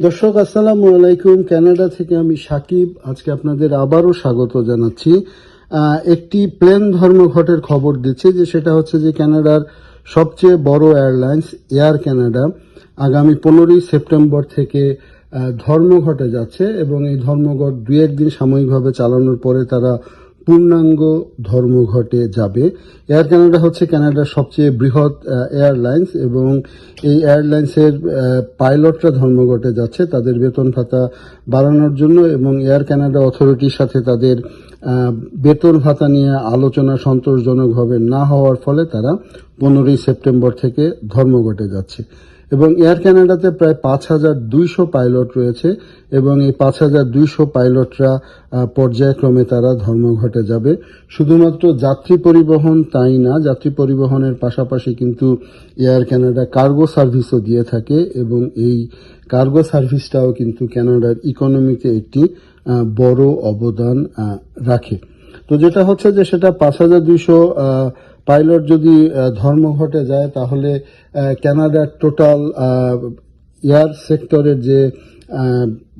দর্শক আসসালামু আলাইকুম। কানাডা থেকে আমি সাকিব আজকে আপনাদের আবারও স্বাগত জানাচ্ছি। একটি প্লেন ধর্মঘটের খবর দিচ্ছে যে সেটা হচ্ছে যে কানাডার সবচেয়ে বড় এয়ারলাইন্স এয়ার কানাডা আগামী 15ই সেপ্টেম্বর থেকে ধর্মঘটে যাচ্ছে এবং এই ধর্মঘট 2-1 দিন সাময়িকভাবে চালানোর পরে তারা পূর্ণাঙ্গ ধর্মঘটে যাবে। এয়ার কানাডা হচ্ছে কানাডার সবচেয়ে বৃহৎ এয়ারলাইন্স এবং এই এয়ারলাইন্সের পাইলটরা ধর্মঘটে যাচ্ছে তাদের বেতন ভাতা বাড়ানোর জন্য এবং এয়ার কানাডা অথরিটির সাথে তাদের বেতন ভাতা নিয়ে আলোচনা সন্তোষজনকভাবে না হওয়ার ফলে তারা 15ই সেপ্টেম্বর থেকে ধর্মঘটে যাচ্ছে এবং এয়ার কানাডাতে প্রায় 5,200 পাইলট রয়েছে এবং এই 5,200 পাইলটরা পর্যায়ক্রমে তারা ধর্মঘটে যাবে। শুধুমাত্র যাত্রী পরিবহন তাই না, যাত্রী পরিবহনের পাশাপাশি কিন্তু এয়ার কানাডা কার্গো সার্ভিসও দিয়ে থাকে এবং এই কার্গো সার্ভিসটাও কিন্তু কানাডার ইকোনমিতে একটি বড় অবদান রাখে। তো যেটা হচ্ছে যে সেটা 5,200 পাইলট যদি ধর্মঘটে যায় তাহলে কানাডার টোটাল এয়ার সেক্টরের যে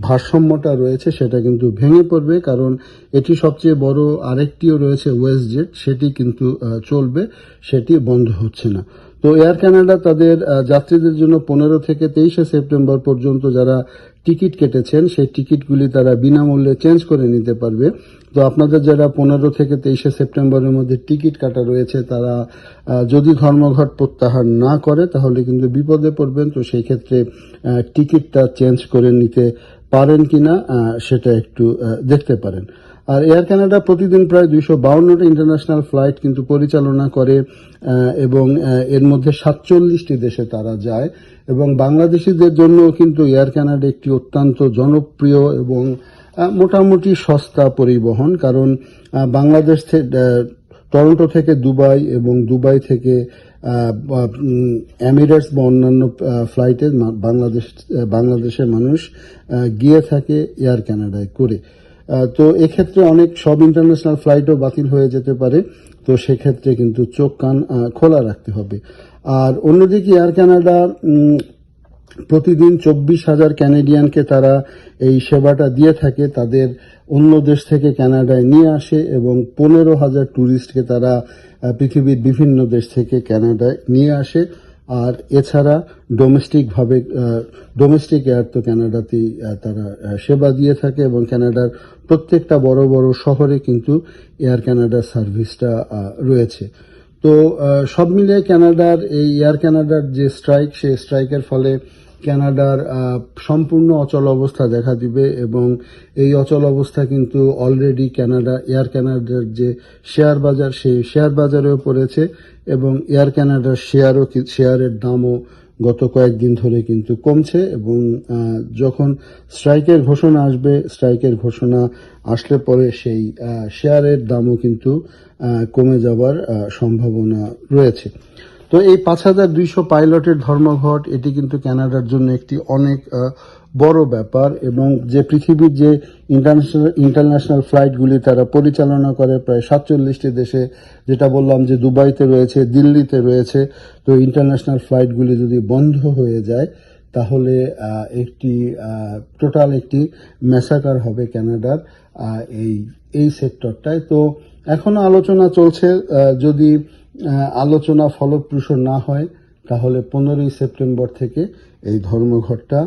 ভারসাম্যটা রয়েছে সেটা কিন্তু ভেঙে পড়বে, কারণ এটি সবচেয়ে বড় আরেকটিও রয়েছে ওয়েস্ট জেট, সেটি কিন্তু চলবে, সেটি বন্ধ হচ্ছে না। তো এয়ার কানাডা তাদের যাত্রীদের জন্য 15 থেকে 23 সেপ্টেম্বর পর্যন্ত যারা টিকিট কেটেছেন সেই টিকিটগুলি তারা বিনামূল্যে চেঞ্জ করে নিতে পারবে। তো আপনাদের যারা 15 থেকে 23 সেপ্টেম্বরের মধ্যে টিকিট কাটা রয়েছে তারা যদি ধর্মঘট প্রত্যাহার না করে তাহলে কিন্তু বিপদে পড়বেন। তো সেই ক্ষেত্রে টিকিটটা চেঞ্জ করে নিতে পারেন কিনা সেটা একটু দেখতে পারেন। আর এয়ার কানাডা প্রতিদিন প্রায় 252টা ইন্টারন্যাশনাল ফ্লাইট কিন্তু পরিচালনা করে এবং এর মধ্যে 47টি দেশে তারা যায় এবং বাংলাদেশিদের জন্য কিন্তু এয়ার কানাডা একটি অত্যন্ত জনপ্রিয় এবং মোটামুটি সস্তা পরিবহন, কারণ বাংলাদেশ থেকে টরন্টো থেকে দুবাই এবং দুবাই থেকে এমিরেটস বা অন্যান্য ফ্লাইটে বাংলাদেশের মানুষ গিয়ে থাকে এয়ার কানাডায় করে। তো এক্ষেত্রে অনেক সব ইন্টারন্যাশনাল ফ্লাইটও বাতিল হয়ে যেতে পারে, তো সেক্ষেত্রে কিন্তু চোখ কান খোলা রাখতে হবে। আর অন্যদিকে এয়ার কানাডা প্রতিদিন 24,000 ক্যানাডিয়ানকে তারা এই সেবাটা দিয়ে থাকে, তাদের অন্য দেশ থেকে কানাডায় নিয়ে আসে এবং 15,000 ট্যুরিস্টকে তারা পৃথিবীর বিভিন্ন দেশ থেকে কানাডায় নিয়ে আসে। আর এছাড়া ডোমেস্টিক এয়ার তো কানাডাতেই তারা সেবা দিয়ে থাকে এবং কানাডার প্রত্যেকটা বড় বড় শহরে কিন্তু এয়ার কানাডার সার্ভিসটা রয়েছে। তো সব মিলিয়ে কানাডার এই এয়ার কানাডার যে স্ট্রাইক, সেই স্ট্রাইকের ফলে কানাডার সম্পূর্ণ অচল অবস্থা দেখা দিবে এবং এই অচল অবস্থা কিন্তু অলরেডি এয়ার কানাডার যে শেয়ার বাজার সেই শেয়ার বাজারেও পড়েছে এবং এয়ার কানাডার শেয়ারের দামও গত কয়েকদিন ধরে কিন্তু কমছে এবং যখন স্ট্রাইকের ঘোষণা আসবে, স্ট্রাইকের ঘোষণা আসলে পরে সেই শেয়ারের দামও কিন্তু কমে যাবার সম্ভাবনা রয়েছে। তো এই 5,200 পাইলটের ধর্মঘট এটি কিন্তু কানাডার জন্য একটি অনেক বড় ব্যাপার এবং যে পৃথিবীর যে ইন্টারন্যাশনাল ফ্লাইটগুলি তারা পরিচালনা করে প্রায় 47টি দেশে, যেটা বললাম যে দুবাইতে রয়েছে, দিল্লিতে রয়েছে, তো ইন্টারন্যাশনাল ফ্লাইটগুলি যদি বন্ধ হয়ে যায় তাহলে টোটাল একটি ম্যাসাকার হবে কানাডার এই সেক্টরটায়। তো এখনো আলোচনা চলছে, যদি আলোচনা ফলপ্রসূ না হয় তাহলে 15ই সেপ্টেম্বর থেকে এই ধর্মঘটটা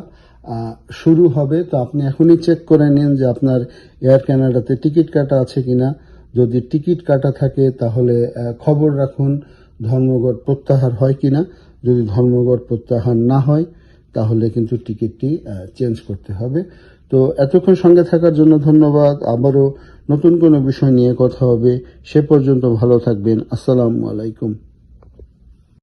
শুরু হবে। তো আপনি এখনই চেক করে নিন যে আপনার এয়ার কানাডাতে টিকিট কাটা আছে কিনা। যদি টিকিট কাটা থাকে তাহলে খবর রাখুন ধর্মঘট প্রত্যাহার হয় কিনা। যদি ধর্মঘট প্রত্যাহার না হয় তাহলে কিন্তু টিকিটটি চেঞ্জ করতে হবে। তো এতক্ষণ সঙ্গে থাকার জন্য ধন্যবাদ। আবারও নতুন কোনো বিষয় নিয়ে কথা হবে, সে পর্যন্ত ভালো থাকবেন। আসসালামু আলাইকুম।